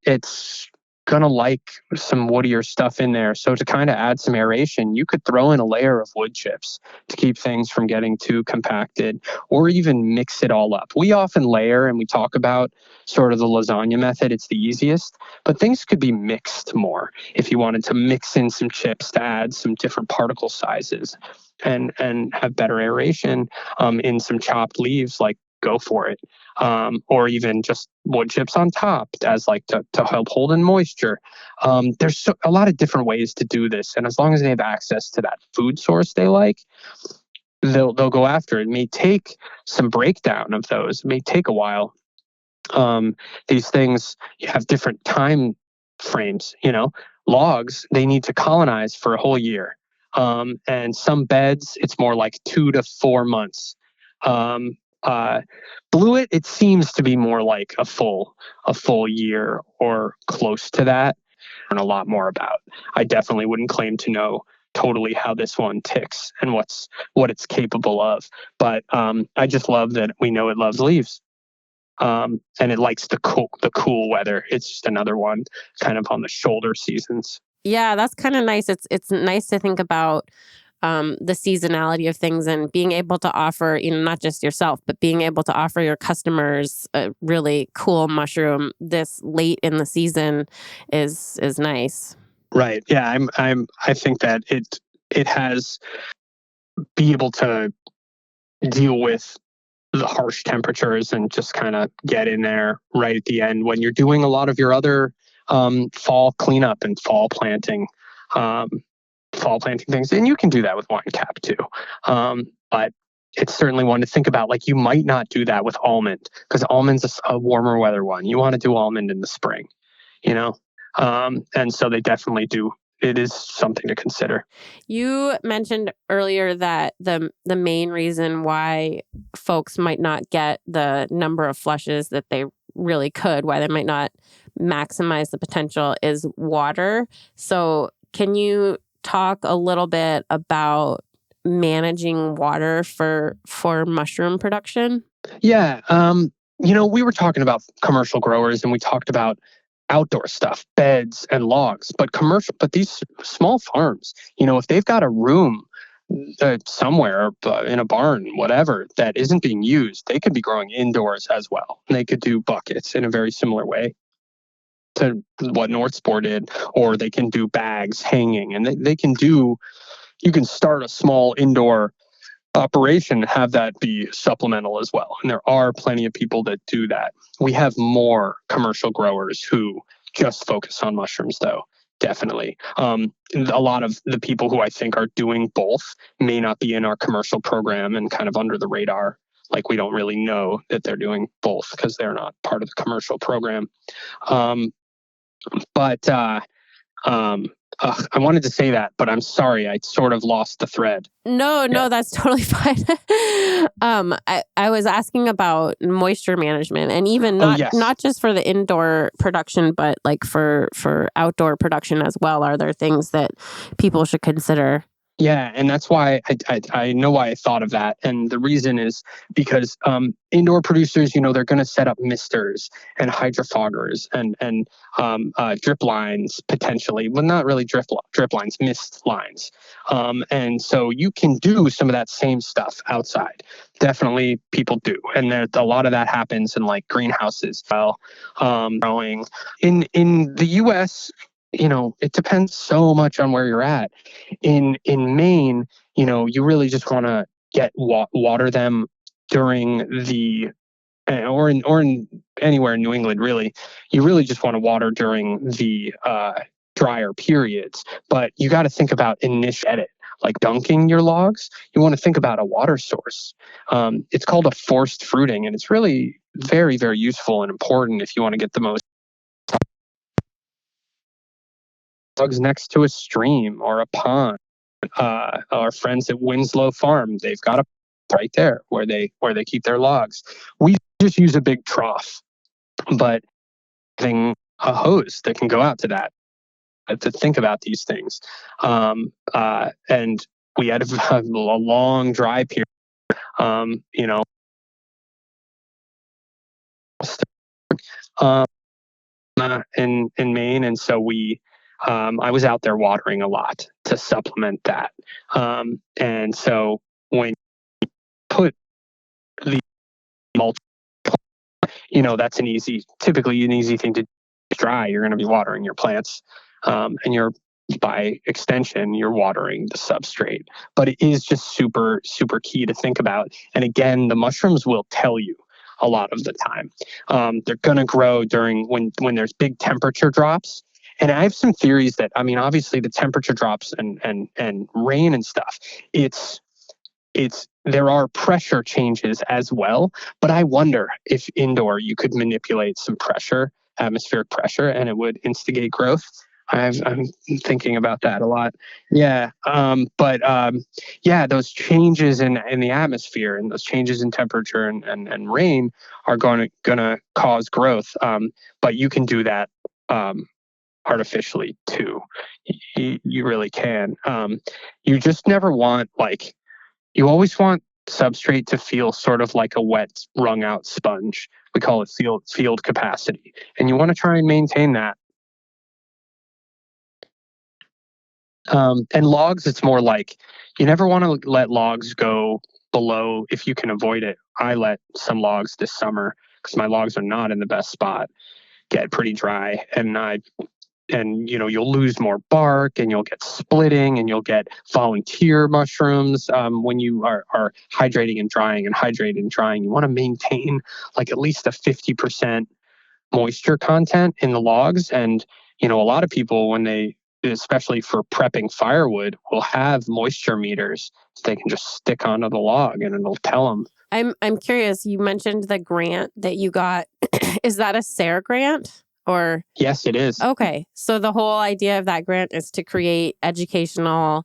It's gonna like some woodier stuff in there. So to kind of add some aeration, you could throw in a layer of wood chips to keep things from getting too compacted, or even mix it all up. We often layer, and we talk about sort of the lasagna method. It's the easiest, but things could be mixed more if you wanted to mix in some chips to add some different particle sizes and have better aeration in some chopped leaves. Like, go for it. Or even just wood chips on top as like to help hold in moisture. There's a lot of different ways to do this. And as long as they have access to that food source they like, they'll go after it. It may take some breakdown of those. It may take a while. These things, you have different time frames, logs, they need to colonize for a whole year. And some beds, it's more like 2 to 4 months. Blewit, it seems to be more like a full year or close to that, and a lot more about. I definitely wouldn't claim to know totally how this one ticks and what it's capable of, but I just love that we know it loves leaves, and it likes the cool weather. It's just another one kind of on the shoulder seasons. Yeah, that's kind of nice. It's nice to think about the seasonality of things and being able to offer, not just yourself, but being able to offer your customers a really cool mushroom this late in the season is nice. Right. Yeah. I think that it has be able to deal with the harsh temperatures and just kind of get in there right at the end when you're doing a lot of your other fall cleanup and um, fall planting things. And you can do that with wine cap too. But it's certainly one to think about. Like you might not do that with almond because almond's a warmer weather one. You want to do almond in the spring, you know? And so they definitely do. It is something to consider. You mentioned earlier that the main reason why folks might not get the number of flushes that they really could, why they might not maximize the potential, is water. So can you talk a little bit about managing water for mushroom production? Yeah. We were talking about commercial growers and we talked about outdoor stuff, beds and logs, but these small farms, if they've got a room somewhere in a barn, whatever, that isn't being used, they could be growing indoors as well. And they could do buckets in a very similar way to what North Spore did, or they can do bags hanging and you can start a small indoor operation, have that be supplemental as well. And there are plenty of people that do that. We have more commercial growers who just focus on mushrooms, though. Definitely. A lot of the people who I think are doing both may not be in our commercial program and kind of under the radar. Like we don't really know that they're doing both because they're not part of the commercial program. Um, but I wanted to say that, but I'm sorry, I sort of lost the thread. No, Yeah. that's totally fine. I was asking about moisture management and even Oh, yes. not just for the indoor production, but like for outdoor production as well. Are there things that people should consider? Yeah, and that's why I know why I thought of that. And the reason is because indoor producers, they're going to set up misters and hydrofoggers and drip lines potentially. Well, not really drip lines, mist lines. And so you can do some of that same stuff outside. Definitely people do. And a lot of that happens in like greenhouses. Well, growing in the US, it depends so much on where you're at. In Maine, you really just want to water them during the or in anywhere in New England, really. You really just want to water during the drier periods. But you got to think about initial edit, like dunking your logs. You want to think about a water source. It's called a forced fruiting, and it's really very, very useful and important if you want to get the most logs next to a stream or a pond. Our friends at Winslow Farm, they've got a right there where they keep their logs. We just use a big trough, but having a hose that can go out to that to think about these things. And we had a long dry period. You know, in Maine, and so I was out there watering a lot to supplement that. And so when you put the mulch, that's typically an easy thing to dry. You're going to be watering your plants, and by extension, you're watering the substrate. But it is just super, super key to think about. And again, the mushrooms will tell you a lot of the time. They're going to grow during when there's big temperature drops. And I have some theories that, obviously the temperature drops and rain and stuff, there are pressure changes as well. But I wonder if indoor you could manipulate some pressure, atmospheric pressure, and it would instigate growth. I'm thinking about that a lot. Yeah. Yeah, those changes in the atmosphere and those changes in temperature and rain are going to cause growth. But you can do that artificially too. You really can. You just never want you always want substrate to feel sort of like a wet, wrung out sponge. We call it field capacity. And you want to try and maintain that. And logs, it's more like you never want to let logs go below if you can avoid it. I let some logs this summer because my logs are not in the best spot, get pretty dry, and you'll lose more bark and you'll get splitting and you'll get volunteer mushrooms when you are hydrating and drying. And hydrating and drying, you want to maintain like at least a 50% moisture content in the logs. And a lot of people, when they, especially for prepping firewood, will have moisture meters so they can just stick onto the log and it'll tell them. I'm curious, you mentioned the grant that you got. Is that a SARE grant? Or yes, it is. Okay. So the whole idea of that grant is to create educational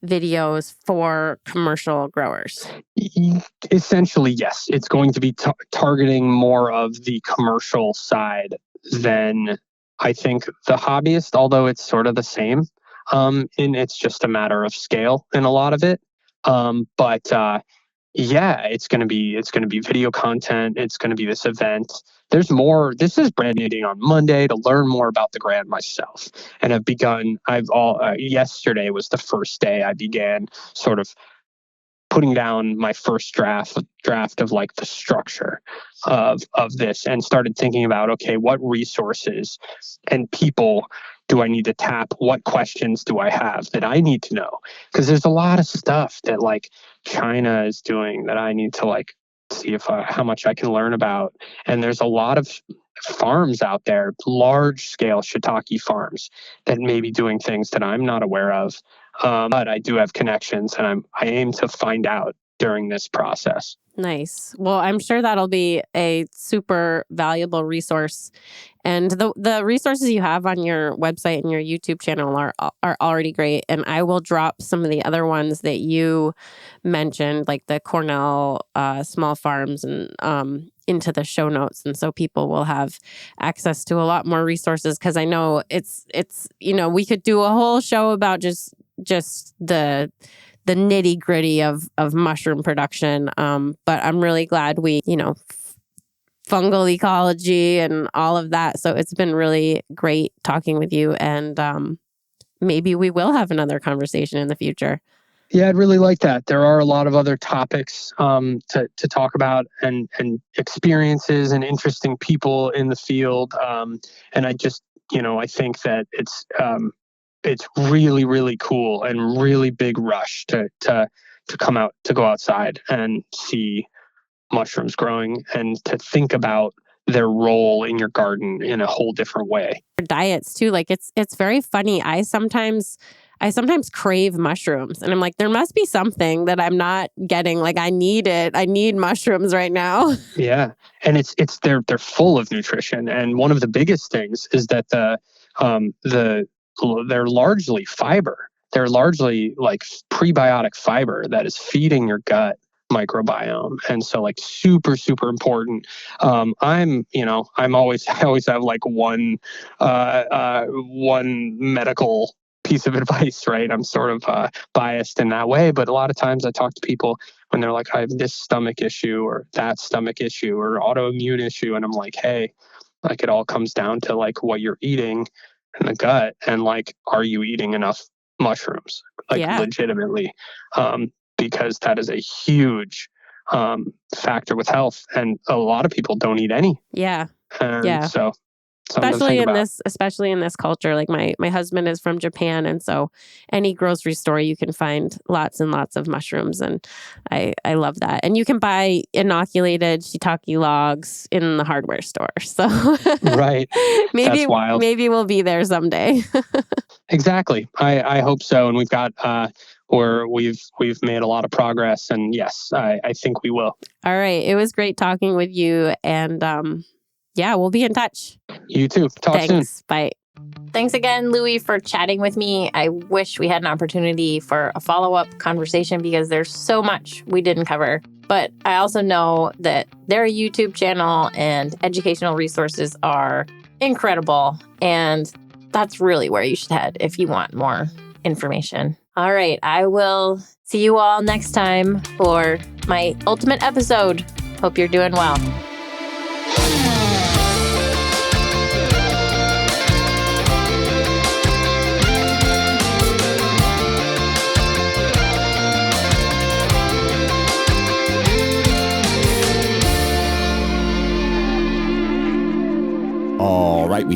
videos for commercial growers. Essentially, yes. It's going to be targeting more of the commercial side than I think the hobbyist, although it's sort of the same. And it's just a matter of scale in a lot of it. Yeah, it's going to be video content. It's going to be this event. There's more. This is brand meeting on Monday to learn more about the grant myself. And yesterday was the first day I began sort of putting down my first draft of like the structure of this, and started thinking about, okay, what resources and people do I need to tap? What questions do I have that I need to know? Because there's a lot of stuff that like China is doing that I need to like see how much I can learn about. And there's a lot of farms out there, large scale shiitake farms, that may be doing things that I'm not aware of. But I do have connections, and I aim to find out during this process. Nice. Well, I'm sure that'll be a super valuable resource. And the resources you have on your website and your YouTube channel are already great. And I will drop some of the other ones that you mentioned, like the Cornell small farms, and into the show notes. And so people will have access to a lot more resources, because I know it's we could do a whole show about just the nitty gritty of mushroom production. But I'm really glad we, fungal ecology and all of that. So it's been really great talking with you, and maybe we will have another conversation in the future. Yeah, I'd really like that. There are a lot of other topics to talk about, and experiences and interesting people in the field. And I just, I think that it's really, really cool and really big rush to go outside and see mushrooms growing, and to think about their role in your garden in a whole different way. Diets too, like it's very funny. I sometimes crave mushrooms, and I'm like, there must be something that I'm not getting. Like I need it. I need mushrooms right now. Yeah, and they're full of nutrition, and one of the biggest things is that they're largely fiber. They're largely like prebiotic fiber that is feeding your gut microbiome. And so like super, super important. I always have like one medical piece of advice, right? I'm sort of biased in that way, but a lot of times I talk to people when they're like, I have this stomach issue or that stomach issue or autoimmune issue. And I'm like, hey, like it all comes down to like what you're eating in the gut, and like, are you eating enough mushrooms? Like legitimately, because that is a huge factor with health, and a lot of people don't eat any. Yeah. And so especially in this culture, like my husband is from Japan, and so any grocery store you can find lots and lots of mushrooms, and I love that. And you can buy inoculated shiitake logs in the hardware store. So right, maybe that's wild. Maybe we'll be there someday. Exactly. I hope so. And we've got we've made a lot of progress, and yes, I think we will. All right. It was great talking with you, and yeah, we'll be in touch. You too. Talk soon. Bye. Thanks again, Louie, for chatting with me. I wish we had an opportunity for a follow-up conversation, because there's so much we didn't cover. But I also know that their YouTube channel and educational resources are incredible. And that's really where you should head if you want more information. All right. I will see you all next time for my ultimate episode. Hope you're doing well.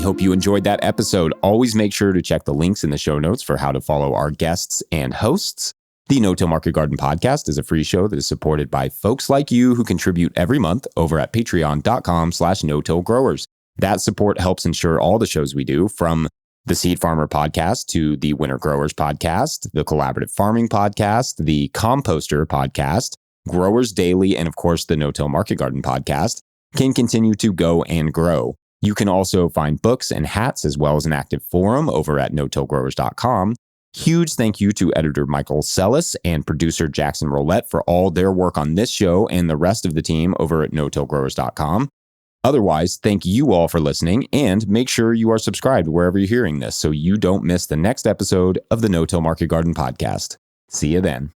hope you enjoyed that episode. Always make sure to check the links in the show notes for how to follow our guests and hosts. The No-Till Market Garden podcast is a free show that is supported by folks like you who contribute every month over at patreon.com/no-till-growers. That support helps ensure all the shows we do, from the Seed Farmer podcast to the Winter Growers podcast, the Collaborative Farming podcast, the Composter podcast, Growers Daily, and of course, the No-Till Market Garden podcast, can continue to go and grow. You can also find books and hats as well as an active forum over at no-tillgrowers.com. Huge thank you to editor Michael Sellis and producer Jackson Roulette for all their work on this show and the rest of the team over at no-tillgrowers.com. Otherwise, thank you all for listening, and make sure you are subscribed wherever you're hearing this so you don't miss the next episode of the No-Till Market Garden podcast. See you then.